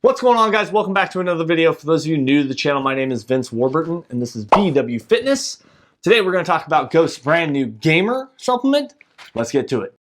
What's going on, guys? Welcome back to another video. For those of you new to the channel, my name is Vince Warburton and this is BW Fitness. Today we're going to talk about Ghost's brand new gamer supplement. Let's get to it.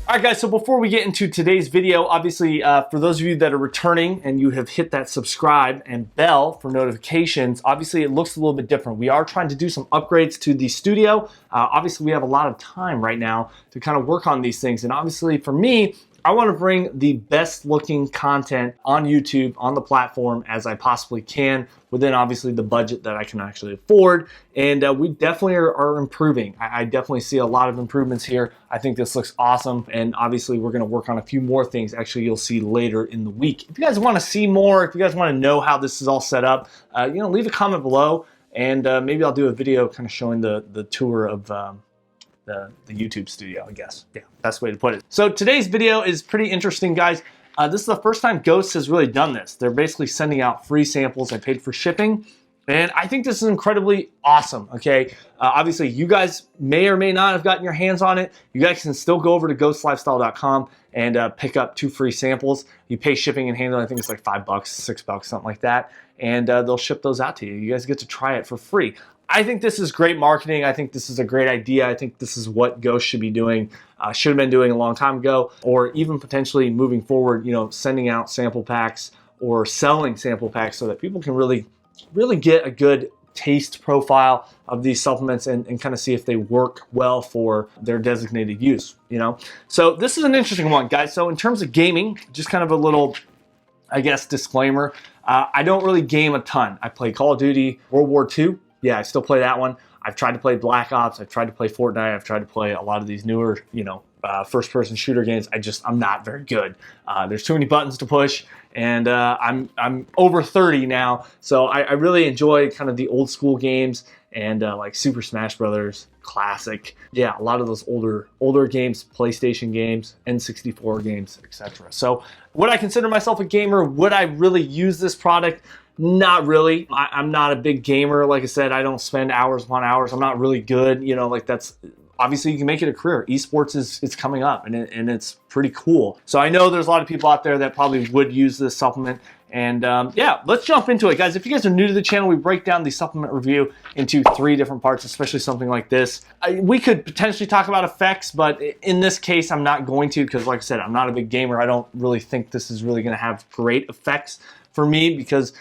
Alright guys, so before we get into today's video, obviously for those of you that are returning and you have hit that subscribe and bell for notifications, obviously it looks a little bit different. We are trying to do some upgrades to the studio. Obviously we have a lot of time right now to kind of work on these things, and obviously for me, I want to bring the best looking content on YouTube, on the platform, as I possibly can, within obviously the budget that I can actually afford. And we definitely are improving. I definitely see a lot of improvements here. I think this looks awesome. And obviously we're going to work on a few more things. Actually, you'll see later in the week. If you guys want to see more, if you guys want to know how this is all set up, leave a comment below. And maybe I'll do a video kind of showing the tour of the YouTube studio, I guess. Yeah, best way to put it. So today's video is pretty interesting, guys. This is the first time Ghost has really done this. They're basically sending out free samples. I paid for shipping, and I think this is incredibly awesome, okay? Obviously, you guys may or may not have gotten your hands on it. You guys can still go over to ghostlifestyle.com and pick up 2 free samples. You pay shipping and handling, I think it's like $5, $6, something like that, and they'll ship those out to you. You guys get to try it for free. I think this is great marketing. I think this is a great idea. I think this is what Ghost should be doing, should have been doing a long time ago, or even potentially moving forward, sending out sample packs or selling sample packs so that people can really get a good taste profile of these supplements and kind of see if they work well for their designated use, So this is an interesting one, guys. So in terms of gaming, just kind of a little, I guess, disclaimer. I don't really game a ton. I play Call of Duty, World War II. Yeah, I still play that one. I've tried to play Black Ops. I've tried to play Fortnite. I've tried to play a lot of these newer, first-person shooter games. I'm not very good. There's too many buttons to push, and I'm over 30 now, so I really enjoy kind of the old school games and like Super Smash Brothers, classic. Yeah, a lot of those older games, PlayStation games, N64 games, etc. So would I consider myself a gamer? Would I really use this product? Not really. I'm not a big gamer. Like I said, I don't spend hours upon hours. I'm not really good. That's obviously you can make it a career. Esports is coming up, and it's pretty cool. So I know there's a lot of people out there that probably would use this supplement. And yeah, let's jump into it, guys. If you guys are new to the channel, we break down the supplement review into 3 different parts, especially something like this. We could potentially talk about effects, but in this case, I'm not going to, because like I said, I'm not a big gamer. I don't really think this is really going to have great effects for me, because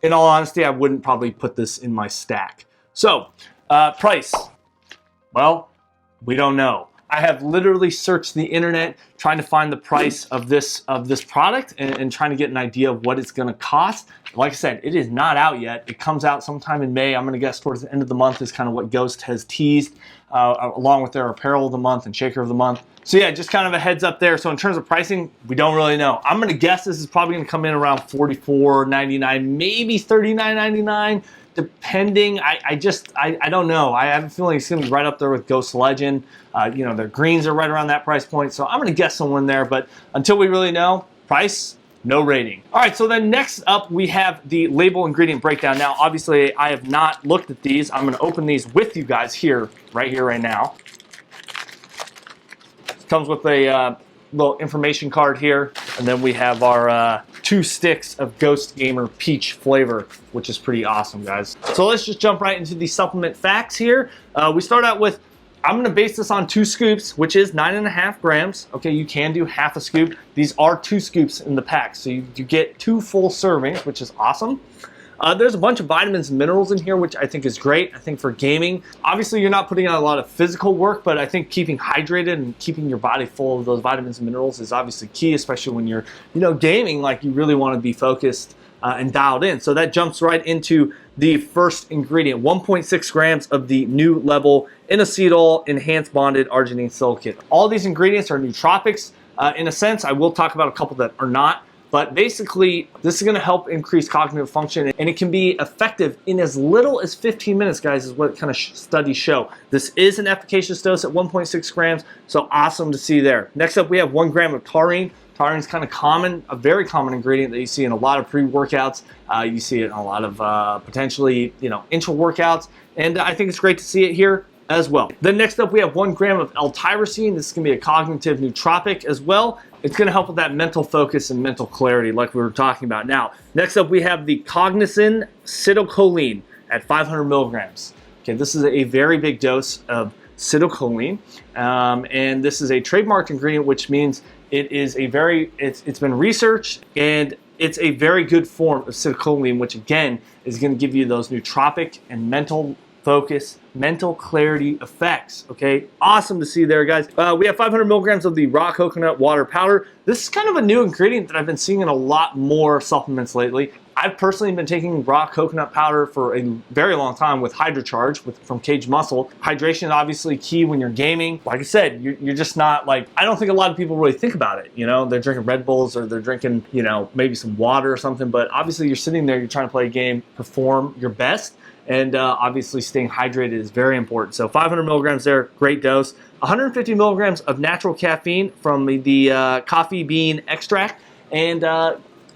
in all honesty, I wouldn't probably put this in my stack. So, price. Well, we don't know. I have literally searched the internet trying to find the price of this product and trying to get an idea of what it's gonna cost. Like I said, it is not out yet. It comes out sometime in May. I'm gonna guess towards the end of the month is kind of what Ghost has teased, along with their apparel of the month and shaker of the month. So yeah, just kind of a heads up there. So in terms of pricing, we don't really know. I'm gonna guess this is probably gonna come in around $44.99, maybe $39.99. Depending, I don't know. I have a feeling it's gonna be right up there with Ghost Legend. Their greens are right around that price point, so I'm gonna guess someone there, but until we really know, price, no rating. All right, so then next up we have the label ingredient breakdown. Now, obviously, I have not looked at these. I'm gonna open these with you guys right now. It comes with a little information card here, and then we have our 2 sticks of Ghost Gamer Peach flavor, which is pretty awesome, guys. So let's just jump right into the supplement facts here. We start out with, I'm gonna base this on 2 scoops, which is 9.5 grams. Okay, you can do half a scoop. These are 2 scoops in the pack, so you get 2 full servings, which is awesome. There's a bunch of vitamins and minerals in here, which I think is great. I think for gaming, obviously you're not putting out a lot of physical work, but I think keeping hydrated and keeping your body full of those vitamins and minerals is obviously key, especially when you're, gaming. Like, you really want to be focused and dialed in. So that jumps right into the first ingredient, 1.6 grams of the new level inositol enhanced bonded arginine silicate. All these ingredients are nootropics. In a sense, I will talk about a couple that are not. But basically, this is going to help increase cognitive function, and it can be effective in as little as 15 minutes, guys, is what kind of studies show. This is an efficacious dose at 1.6 grams, so awesome to see there. Next up, we have 1 gram of taurine. Taurine is kind of common, a very common ingredient that you see in a lot of pre-workouts. You see it in a lot of potentially, intra-workouts, and I think it's great to see it here as well. Then next up, we have 1 gram of L-tyrosine. This is going to be a cognitive nootropic as well. It's going to help with that mental focus and mental clarity like we were talking about. Now, next up, we have the Cognizin Citicoline at 500 milligrams. Okay, this is a very big dose of citicoline, and this is a trademarked ingredient, which means it is a it's been researched, and it's a very good form of citicoline, which again is going to give you those nootropic and mental focus, mental clarity effects. Okay, awesome to see there, guys. We have 500 milligrams of the raw coconut water powder. This is kind of a new ingredient that I've been seeing in a lot more supplements lately. I've personally been taking raw coconut powder for a very long time with HydroCharge from Cage Muscle. Hydration is obviously key when you're gaming. Like I said, you're just not like, I don't think a lot of people really think about it. They're drinking Red Bulls or they're drinking, maybe some water or something, but obviously you're sitting there, you're trying to play a game, perform your best, and obviously staying hydrated is very important. So 500 milligrams there, great dose. 150 milligrams of natural caffeine from the coffee bean extract, and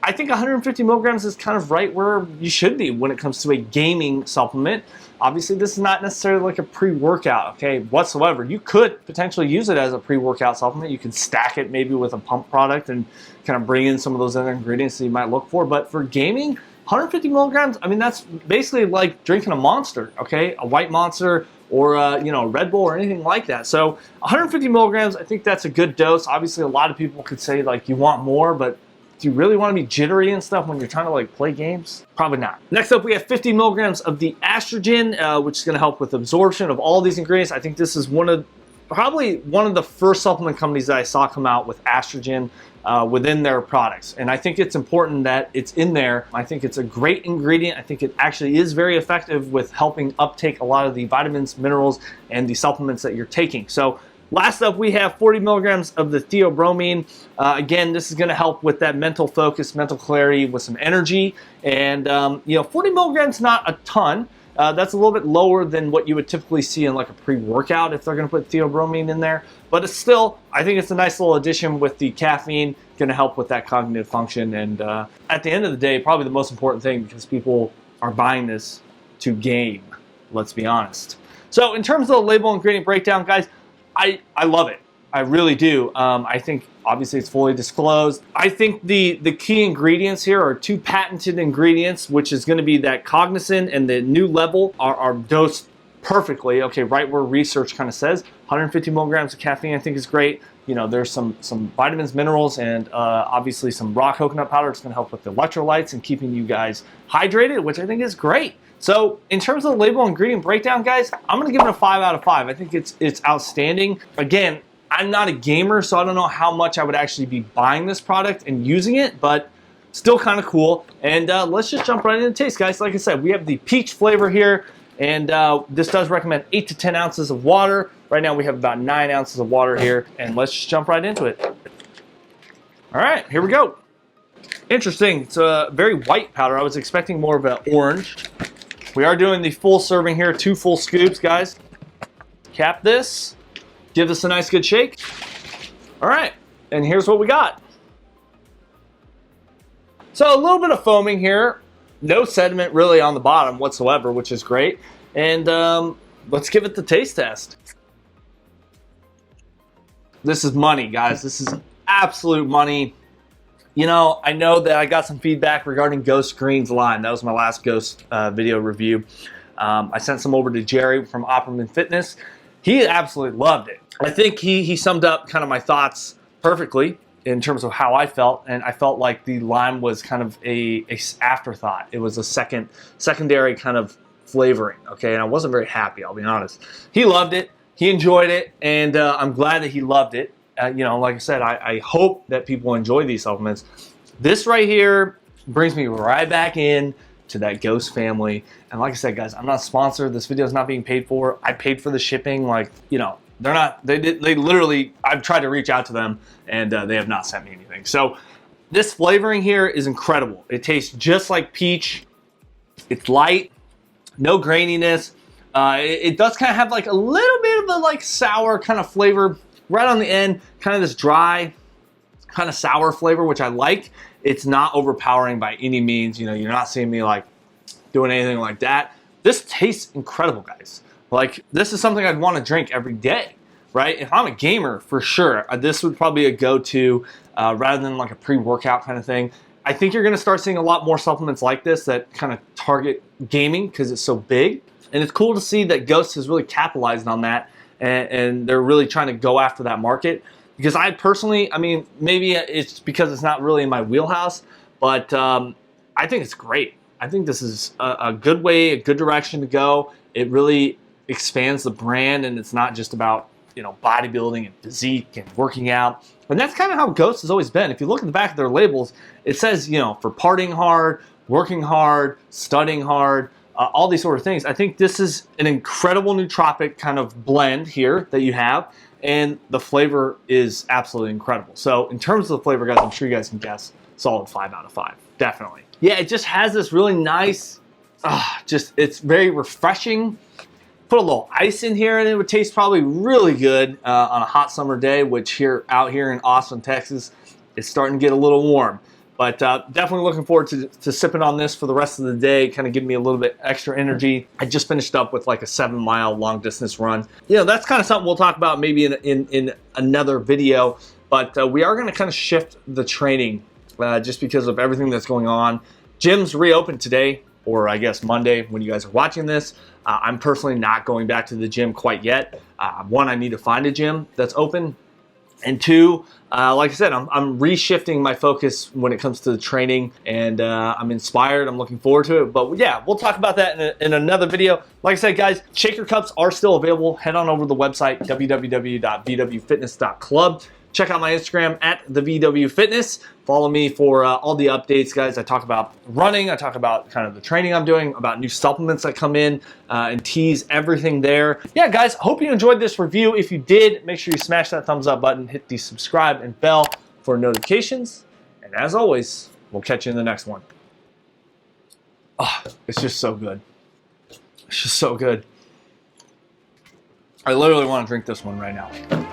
I think 150 milligrams is kind of right where you should be when it comes to a gaming supplement. Obviously, this is not necessarily like a pre-workout, okay, whatsoever. You could potentially use it as a pre-workout supplement. You could stack it maybe with a pump product and kind of bring in some of those other ingredients that you might look for. But for gaming, 150 milligrams, I mean, that's basically like drinking a Monster, okay, a white Monster or a Red Bull or anything like that. So 150 milligrams, I think that's a good dose. Obviously, a lot of people could say like you want more, but do you really want to be jittery and stuff when you're trying to like play games? Probably not. Next up, we have 50 milligrams of the estrogen, which is going to help with absorption of all these ingredients. I think this is probably one of the first supplement companies that I saw come out with estrogen within their products. And I think it's important that it's in there. I think it's a great ingredient. I think it actually is very effective with helping uptake a lot of the vitamins, minerals, and the supplements that you're taking. So last up, we have 40 milligrams of the theobromine. Again, this is going to help with that mental focus, mental clarity, with some energy. And 40 milligrams, not a ton. That's a little bit lower than what you would typically see in like a pre-workout if they're going to put theobromine in there. But it's still, I think it's a nice little addition with the caffeine, going to help with that cognitive function. And at the end of the day, probably the most important thing, because people are buying this to game, let's be honest. So in terms of the label ingredient breakdown, guys, I love it. I really do. I think obviously it's fully disclosed. I think the key ingredients here are 2 patented ingredients, which is going to be that Cognizin and the new level are dosed perfectly, okay, right where research kind of says. 150 milligrams of caffeine I think is great. There's some vitamins, minerals, and obviously some raw coconut powder. It's going to help with the electrolytes and keeping you guys hydrated, which I think is great. So in terms of the label ingredient breakdown, guys, I'm going to give it a 5 out of 5. I think it's outstanding. Again, I'm not a gamer, so I don't know how much I would actually be buying this product and using it, but still kind of cool. And let's just jump right into the taste, guys. Like I said, we have the peach flavor here, and this does recommend 8 to 10 ounces of water. Right now we have about 9 ounces of water here, and let's just jump right into it. All right, here we go. Interesting. It's a very white powder. I was expecting more of an orange. We are doing the full serving here, 2 full scoops, guys. Cap this. Give this a nice good shake. All right, and here's what we got. So a little bit of foaming here. No sediment really on the bottom whatsoever, which is great. And let's give it the taste test. This is money, guys. This is absolute money. I know that I got some feedback regarding Ghost Green's line. That was my last Ghost video review. I sent some over to Jerry from Opperman Fitness. He absolutely loved it. I think he summed up kind of my thoughts perfectly in terms of how I felt, and I felt like the lime was kind of a afterthought. It was a secondary kind of flavoring, okay? And I wasn't very happy, I'll be honest. He loved it. He enjoyed it, and I'm glad that he loved it. Like I said, I hope that people enjoy these supplements. This right here brings me right back in to that Ghost family. And like I said, guys, I'm not sponsored. This video is not being paid for. I paid for the shipping. They're not, they literally, I've tried to reach out to them, and they have not sent me anything. So this flavoring here is incredible. It tastes just like peach. It's light, no graininess. It does kind of have like a little bit of a like sour kind of flavor right on the end, kind of this dry kind of sour flavor, which I like. It's not overpowering by any means. You know, you're not seeing me like doing anything like that. This tastes incredible, guys. Like, this is something I'd want to drink every day, right? If I'm a gamer, for sure, this would probably be a go-to rather than like a pre-workout kind of thing. I think you're going to start seeing a lot more supplements like this that kind of target gaming because it's so big. And it's cool to see that Ghost has really capitalized on that, and they're really trying to go after that market. Because I personally, I mean, maybe it's because it's not really in my wheelhouse, but I think it's great. I think this is a good way, a good direction to go. It really expands the brand, and it's not just about, you know, bodybuilding and physique and working out. And that's kind of how Ghost has always been. If you look at the back of their labels, it says, you know, for partying hard, working hard, studying hard, all these sort of things. I think this is an incredible nootropic kind of blend here that you have, and the flavor is absolutely incredible. So in terms of the flavor, guys, I'm sure you guys can guess, solid 5 out of 5, definitely. Yeah, it just has this really nice, it's very refreshing. Put a little ice in here and it would taste probably really good on a hot summer day, which out here in Austin, Texas, it's starting to get a little warm. But definitely looking forward to sipping on this for the rest of the day, kind of giving me a little bit extra energy. I just finished up with like a 7-mile long distance run. You know, that's kind of something we'll talk about maybe in another video, but we are going to kind of shift the training just because of everything that's going on. Gyms reopened today, or I guess Monday when you guys are watching this. I'm personally not going back to the gym quite yet. One, I need to find a gym that's open. And two, like I said, I'm reshifting my focus when it comes to the training, and I'm inspired. I'm looking forward to it. But yeah, we'll talk about that in another video. Like I said, guys, shaker cups are still available. Head on over to the website, www.vwfitness.club. Check out my Instagram at @thevwfitness. Follow me for all the updates, guys. I talk about running. I talk about kind of the training I'm doing, about new supplements that come in, and tease everything there. Yeah, guys, hope you enjoyed this review. If you did, make sure you smash that thumbs up button, hit the subscribe and bell for notifications. And as always, we'll catch you in the next one. Oh, it's just so good. It's just so good. I literally want to drink this one right now.